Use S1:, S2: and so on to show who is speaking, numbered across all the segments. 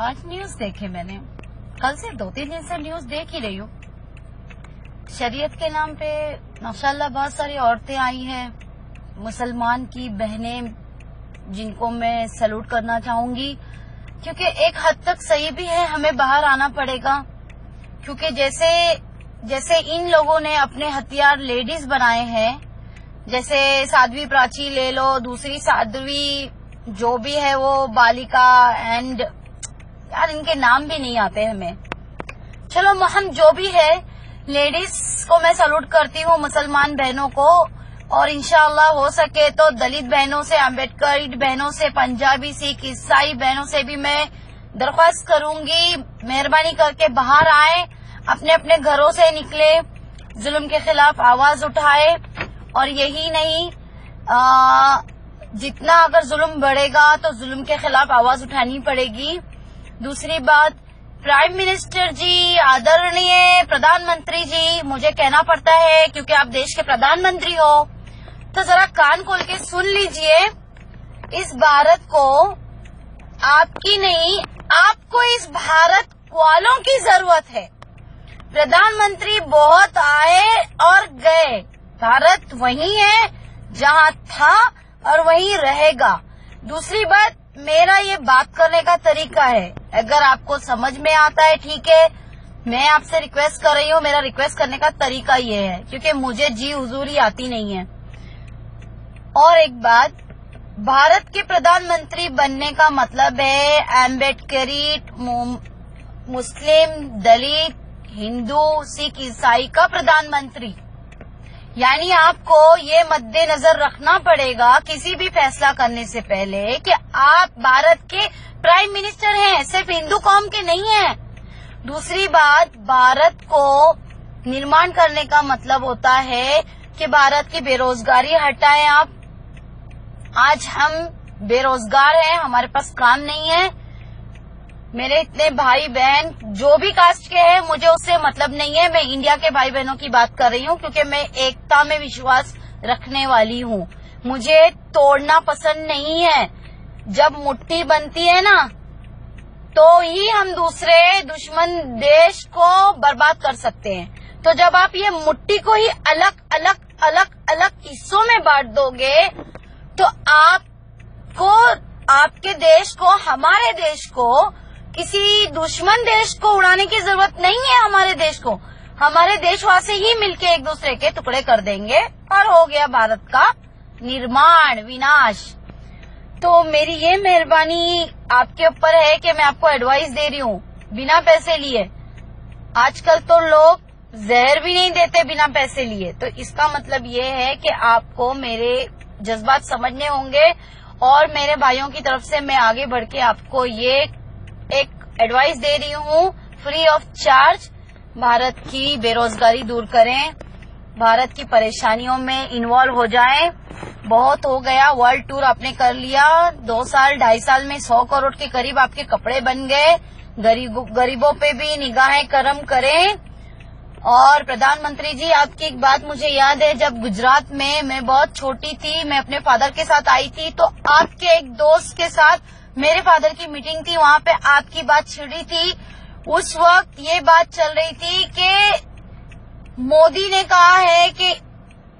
S1: आज न्यूज देखे मैंने, कल से 2-3 दिन से न्यूज देख ही रही हूँ। शरीयत के नाम पे माशाल्लाह बहुत सारी औरतें आई हैं, मुसलमान की बहनें, जिनको मैं सैल्यूट करना चाहूंगी, क्योंकि एक हद तक सही भी है, हमें बाहर आना पड़ेगा। क्योंकि जैसे इन लोगों ने अपने हथियार लेडीज बनाए हैं, जैसे साध्वी प्राची ले लो, दूसरी साध्वी जो भी है वो बालिका, एंड यार इनके नाम भी नहीं आते हमें। चलो हम जो भी है, लेडीज को मैं सैल्यूट करती हूँ, मुसलमान बहनों को, और इंशाअल्लाह हो सके तो दलित बहनों से, अम्बेडकर बहनों से, पंजाबी, सिख, ईसाई बहनों से भी मैं दरख्वास्त करूंगी, मेहरबानी करके बाहर आए, अपने अपने घरों से निकले, जुल्म के खिलाफ आवाज उठाए। और यही नहीं, जितना अगर जुल्म बढ़ेगा तो जुल्म के खिलाफ आवाज उठानी पड़ेगी। दूसरी बात, प्राइम मिनिस्टर जी, आदरणीय प्रधानमंत्री जी, मुझे कहना पड़ता है क्योंकि आप देश के प्रधानमंत्री हो, तो जरा कान खोल के सुन लीजिए। इस भारत को आपकी नहीं, आपको इस भारत वालों की जरूरत है। प्रधानमंत्री बहुत आए और गए, भारत वही है जहाँ था और वहीं रहेगा। दूसरी बात, मेरा ये बात करने का तरीका है, अगर आपको समझ में आता है ठीक है, मैं आपसे रिक्वेस्ट कर रही हूँ, मेरा रिक्वेस्ट करने का तरीका ये है, क्योंकि मुझे जी हुजूरी आती नहीं है। और एक बात, भारत के प्रधानमंत्री बनने का मतलब है अम्बेडकरी, मुस्लिम, दलित, हिंदू, सिख, ईसाई का प्रधानमंत्री। यानी आपको ये मद्देनजर रखना पड़ेगा किसी भी फैसला करने से पहले कि आप भारत के प्राइम मिनिस्टर हैं, सिर्फ हिंदू कौम के नहीं हैं। दूसरी बात, भारत को निर्माण करने का मतलब होता है कि भारत की बेरोजगारी हटाएं आप। आज हम बेरोजगार हैं, हमारे पास काम नहीं है। मेरे इतने भाई बहन जो भी कास्ट के हैं, मुझे उससे मतलब नहीं है, मैं इंडिया के भाई बहनों की बात कर रही हूँ, क्योंकि मैं एकता में विश्वास रखने वाली हूँ। मुझे तोड़ना पसंद नहीं है। जब मुट्ठी बनती है ना, तो ही हम दूसरे दुश्मन देश को बर्बाद कर सकते हैं। तो जब आप ये मुट्ठी को ही अलग अलग हिस्सों में बांट दोगे, तो आपको, आपके देश को, हमारे देश को, किसी दुश्मन देश को उड़ाने की जरूरत नहीं है। हमारे देश को हमारे देशवासी ही मिलके एक दूसरे के टुकड़े कर देंगे और हो गया भारत का निर्माण, विनाश। तो मेरी ये मेहरबानी आपके ऊपर है कि मैं आपको एडवाइस दे रही हूँ बिना पैसे लिए। आजकल तो लोग जहर भी नहीं देते बिना पैसे लिए। तो इसका मतलब ये है कि आपको मेरे जज्बात समझने होंगे, और मेरे भाइयों की तरफ से मैं आगे बढ़ के आपको ये एक एडवाइस दे रही हूँ, फ्री ऑफ चार्ज। भारत की बेरोजगारी दूर करें, भारत की परेशानियों में इन्वॉल्व हो जाएं। बहुत हो गया, वर्ल्ड टूर आपने कर लिया, 2 साल 2.5 साल में 100 करोड़ के करीब आपके कपड़े बन गए। गरीबों पे भी निगाहें करम करें। और प्रधानमंत्री जी, आपकी एक बात मुझे याद है, जब गुजरात में मैं बहुत छोटी थी, मैं अपने फादर के साथ आई थी, तो आपके एक दोस्त के साथ मेरे फादर की मीटिंग थी, वहाँ पे आपकी बात छिड़ी थी। उस वक्त ये बात चल रही थी कि मोदी ने कहा है कि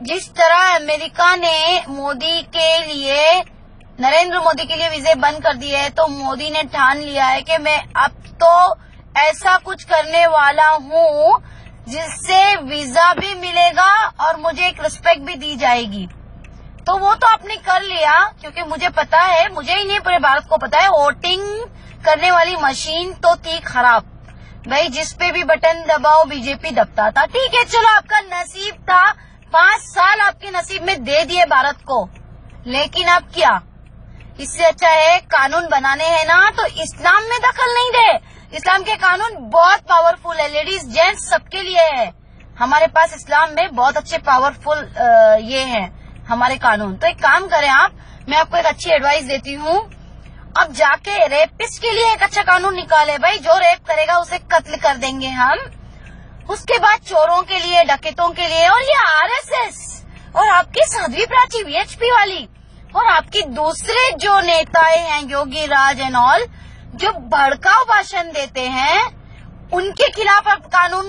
S1: जिस तरह अमेरिका ने मोदी के लिए, नरेंद्र मोदी के लिए वीजे बंद कर दिए है, तो मोदी ने ठान लिया है कि मैं अब तो ऐसा कुछ करने वाला हूँ जिससे वीजा भी मिलेगा और मुझे एक रिस्पेक्ट भी दी जाएगी। तो वो तो आपने कर लिया, क्योंकि मुझे पता है, मुझे ही नहीं पूरे भारत को पता है, वोटिंग करने वाली मशीन तो थी खराब भाई, जिस पे भी बटन दबाओ बीजेपी दबता था। ठीक है, चलो आपका नसीब था, 5 साल आपके नसीब में दे दिए भारत को, लेकिन अब क्या? इससे अच्छा है कानून बनाने हैं ना, तो इस्लाम में दखल नहीं दे। इस्लाम के कानून बहुत पावरफुल है, लेडीज जेंट्स सबके लिए है। हमारे पास इस्लाम में बहुत अच्छे पावरफुल ये हैं हमारे कानून। तो एक काम करें आप, मैं आपको एक अच्छी एडवाइस देती हूँ, अब जाके रेपिस्ट के लिए एक अच्छा कानून निकाले भाई। जो रेप करेगा उसे कत्ल कर देंगे हम। उसके बाद चोरों के लिए, डकैतों के लिए, और ये आरएसएस और आपकी साध्वी प्राची वीएचपी वाली और आपकी दूसरे जो नेताएं हैं, योगी राज एंड ऑल, जो भड़काऊ भाषण देते हैं उनके खिलाफ आप कानून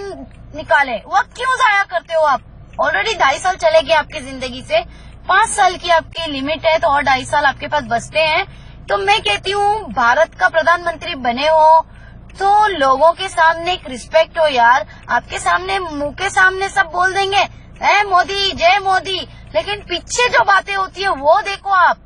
S1: निकाले। वक्त क्यों जाया करते हो आप? ऑलरेडी 2.5 साल चले गए आपकी जिंदगी से, 5 साल की आपकी लिमिट है, तो और 2.5 साल आपके पास बचते हैं। तो मैं कहती हूँ भारत का प्रधानमंत्री बने हो तो लोगों के सामने एक रिस्पेक्ट हो यार। आपके सामने, मुंह के सामने सब बोल देंगे है मोदी, जय मोदी, लेकिन पीछे जो बातें होती है वो देखो आप।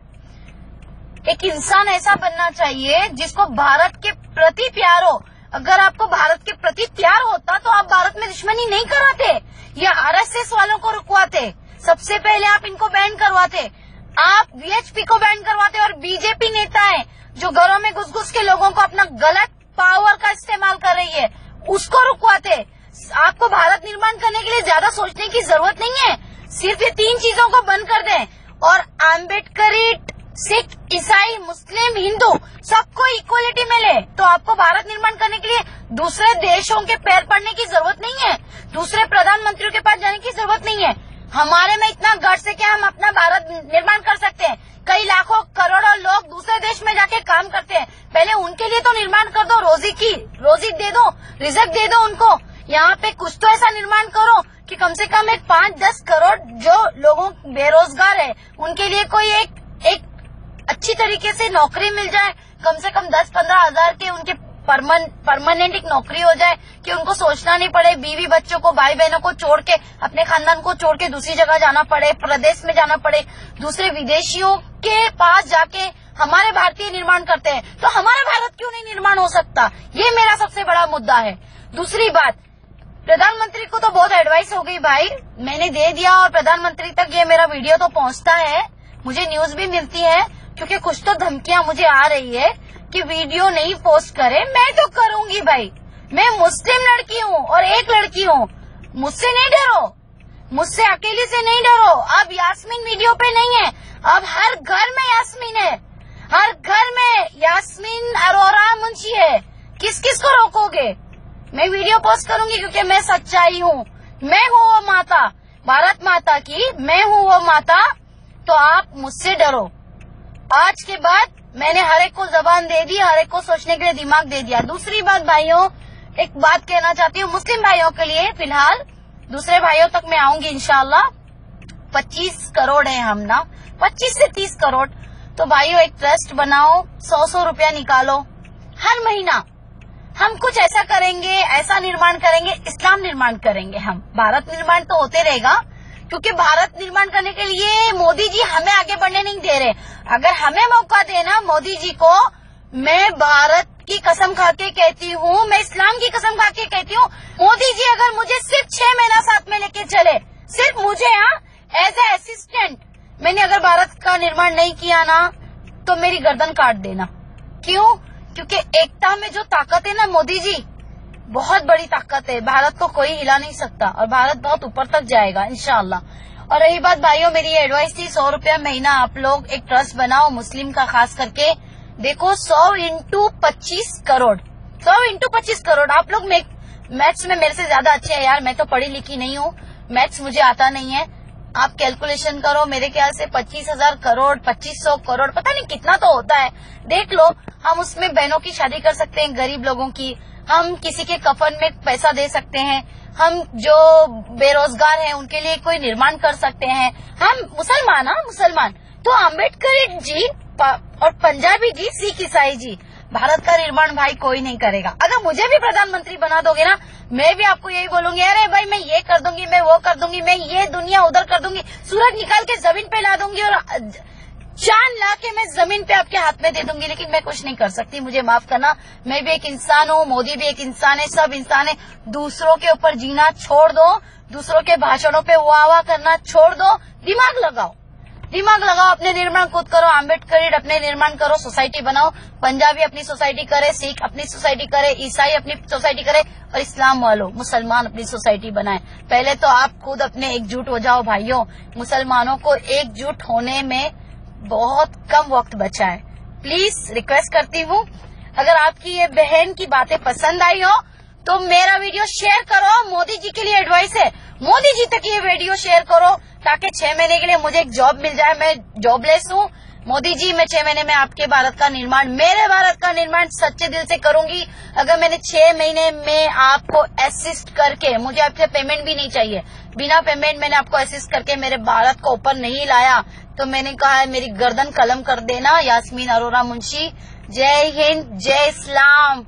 S1: एक इंसान ऐसा बनना चाहिए जिसको भारत के प्रति प्यार हो। अगर आपको भारत के प्रति प्यार होता तो आप भारत में दुश्मनी नहीं कराते या आरएसएस वालों को रुकवाते। सबसे पहले आप इनको बैन करवाते, आप वीएचपी को बैन करवाते और बीजेपी नेता है जो घरों में घुस घुस के लोगों को अपना गलत पावर का इस्तेमाल कर रही है उसको रुकवाते। आपको भारत निर्माण करने के लिए ज्यादा सोचने की जरूरत नहीं है, सिर्फ ये 3 चीजों को बंद कर दें और आम्बेडकरिट, सिख, ईसाई, मुस्लिम, हिंदू सबको इक्वलिटी मिले तो आपको भारत निर्माण करने के लिए दूसरे देशों के पैर पड़ने की जरूरत नहीं है, दूसरे प्रधानमंत्रियों के पास जाने की जरूरत नहीं है। हमारे में इतना गट्स है कि हम अपना भारत निर्माण कर सकते हैं। कई लाखों करोड़ों लोग दूसरे देश में जाके काम करते हैं, पहले उनके लिए तो निर्माण कर दो, रोजी दे दो, रिजक दे दो उनको। यहाँ पे कुछ तो ऐसा निर्माण करो कि कम से कम एक 5-10 करोड़ जो लोगों बेरोजगार है उनके लिए कोई एक अच्छी तरीके से नौकरी मिल जाए, कम से कम 10-15 हजार के उनके परमानेंट एक नौकरी हो जाए कि उनको सोचना नहीं पड़े, बीवी बच्चों को, भाई बहनों को छोड़ के, अपने खानदान को छोड़ के दूसरी जगह जाना पड़े, प्रदेश में जाना पड़े, दूसरे विदेशियों के पास जाके हमारे भारतीय निर्माण करते हैं। तो हमारा भारत क्यों नहीं निर्माण हो सकता? ये मेरा सबसे बड़ा मुद्दा है। दूसरी बात, प्रधानमंत्री को तो बहुत एडवाइस हो गई भाई, मैंने दे दिया और प्रधानमंत्री तक ये मेरा वीडियो तो पहुंचता है, मुझे न्यूज भी मिलती है, क्योंकि कुछ तो धमकियां मुझे आ रही है कि वीडियो नहीं पोस्ट करे। मैं तो करूंगी भाई, मैं मुस्लिम लड़की हूँ और एक लड़की हूँ, मुझसे नहीं डरो, मुझसे अकेली से नहीं डरो। अब यास्मीन वीडियो पे नहीं है, अब हर घर में यास्मीन है, हर घर में यास्मीन अरोरा मुंशी है। किस किस को रोकोगे? मैं वीडियो पोस्ट करूंगी क्योंकि मैं सच्चाई हूँ, मैं हूँ वो माता, भारत माता की मैं हूँ वो माता। तो आप मुझसे डरो। आज के बाद मैंने हर एक को जबान दे दी, हर एक को सोचने के लिए दिमाग दे दिया। दूसरी बात भाइयों, एक बात कहना चाहती हूँ मुस्लिम भाइयों के लिए, फिलहाल दूसरे भाइयों तक मैं आऊंगी इंशाल्लाह। 25 करोड़ है हम ना, 25 से 30 करोड़। तो भाइयों एक ट्रस्ट बनाओ, 100 रुपया निकालो हर महीना। हम कुछ ऐसा करेंगे, ऐसा निर्माण करेंगे, इस्लाम निर्माण करेंगे हम। भारत निर्माण तो होते रहेगा, क्योंकि भारत निर्माण करने के लिए मोदी जी हमें आगे बढ़ने नहीं दे रहे। अगर हमें मौका देना मोदी जी को, मैं भारत की कसम खा के कहती हूँ, मैं इस्लाम की कसम खा के कहती हूँ, मोदी जी अगर मुझे सिर्फ 6 महीना साथ में लेके चले, सिर्फ मुझे, एज ए असिस्टेंट, मैंने अगर भारत का निर्माण नहीं किया ना तो मेरी गर्दन काट देना। क्यों? क्योंकि एकता में जो ताकत है ना मोदी जी, बहुत बड़ी ताकत है, भारत को कोई हिला नहीं सकता और भारत बहुत ऊपर तक जाएगा इंशाल्लाह। और रही बात भाइयों, मेरी एडवाइस थी 100 रुपया महीना आप लोग एक ट्रस्ट बनाओ, मुस्लिम का खास करके। देखो 100 इंटू 25 करोड़, 100 इंटू 25 करोड़। आप लोग मैथ्स में मेरे से ज्यादा अच्छे हैं यार, मैं तो पढ़ी लिखी नहीं हूँ, मैथ्स मुझे आता नहीं है। आप कैलकुलेशन करो, मेरे ख्याल से 25,000 करोड़, 2500 करोड़, पता नहीं कितना तो होता है, देख लो। हम उसमें बहनों की शादी कर सकते हैं, गरीब लोगों की, हम किसी के कफन में पैसा दे सकते हैं, हम जो बेरोजगार हैं उनके लिए कोई निर्माण कर सकते हैं। हम मुसलमान तो अम्बेडकर जी और पंजाबी जी, सिख, ईसाई जी, भारत का निर्माण भाई कोई नहीं करेगा। अगर मुझे भी प्रधानमंत्री बना दोगे ना, मैं भी आपको यही बोलूंगी, अरे भाई मैं ये कर दूंगी, मैं वो कर दूंगी, मैं ये दुनिया उधर कर दूंगी, सूरज निकाल के जमीन पे ला दूंगी और चांद ला के मैं जमीन पे आपके हाथ में दे दूंगी, लेकिन मैं कुछ नहीं कर सकती, मुझे माफ करना। मैं भी एक इंसान हूँ, मोदी भी एक इंसान है, सब इंसान है। दूसरों के ऊपर जीना छोड़ दो, दूसरों के भाषणों पे वाह करना छोड़ दो, दिमाग लगाओ, अपने निर्माण खुद करो। अम्बेडकर अपने निर्माण करो, सोसाइटी बनाओ, पंजाबी अपनी सोसाइटी करे, सिख अपनी सोसाइटी करे, ईसाई अपनी सोसाइटी करे और इस्लाम वालों, मुसलमान अपनी सोसाइटी बनाए। पहले तो आप खुद अपने एकजुट हो जाओ भाइयों। मुसलमानों को एकजुट होने में बहुत कम वक्त बचा है। प्लीज रिक्वेस्ट करती हूँ, अगर आपकी ये बहन की बातें पसंद आई हो तो मेरा वीडियो शेयर करो। मोदी जी के लिए एडवाइस है, मोदी जी तक ये वीडियो शेयर करो ताकि 6 महीने के लिए मुझे एक जॉब मिल जाए। मैं जॉबलेस हूँ, मोदी जी, मैं 6 महीने में आपके भारत का निर्माण, मेरे भारत का निर्माण सच्चे दिल से करूंगी। अगर मैंने 6 महीने में आपको असिस्ट करके, मुझे आपसे पेमेंट भी नहीं चाहिए, बिना पेमेंट मैंने आपको असिस्ट करके मेरे भारत को ऊपर नहीं लाया, तो मैंने कहा है मेरी गर्दन कलम कर देना। यास्मीन अरोरा मुंशी। जय हिंद, जय इस्लाम।